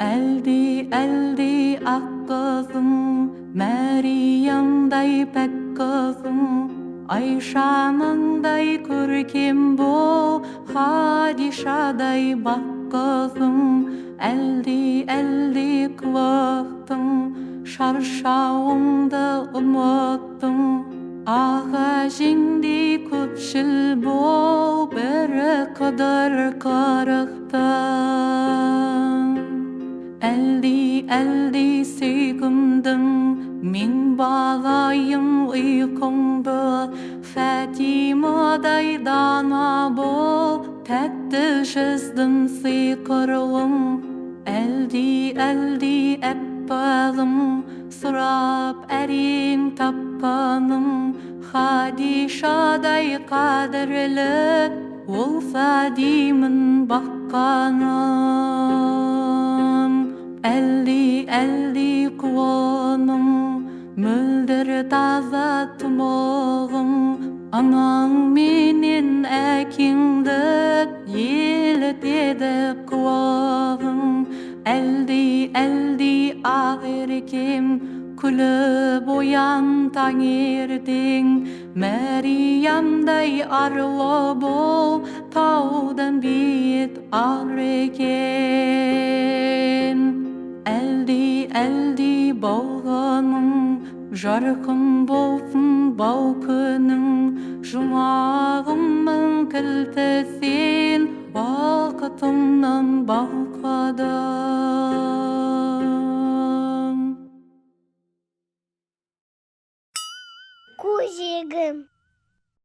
Eldi eldi ak kızım, Meryem'day pek kızım, Ayşa'nınday körkem bo, Hadişa'day bak kızım. Eldi eldi kıvaktım, şarşağımda umuttum. Ağacındı köpşil bo, bir kadar karıktan. Eldi eldi sevgimdim, min bağlayım uykumda. Fatimaday dana bol, tәтті жүздің сиқырлым. Eldi eldi әппағым, сұрап әрең тапқаным. Хадишадай қадірлі, olsa деймін баққаным. Әлди әлди қуаным, мөлдір таза тұмағым. Анаң менен әкеңді елітеді құлағым. Әлди әлди ақ еркем, күліп оян таңертең. Мәриямдай арлы бол, таудан биік ар екен. Әлди әлди болғаным, жарқын болсын бал күнің. Жұмағымның кілті сен, бақытымнан балқыдың. Кузигім.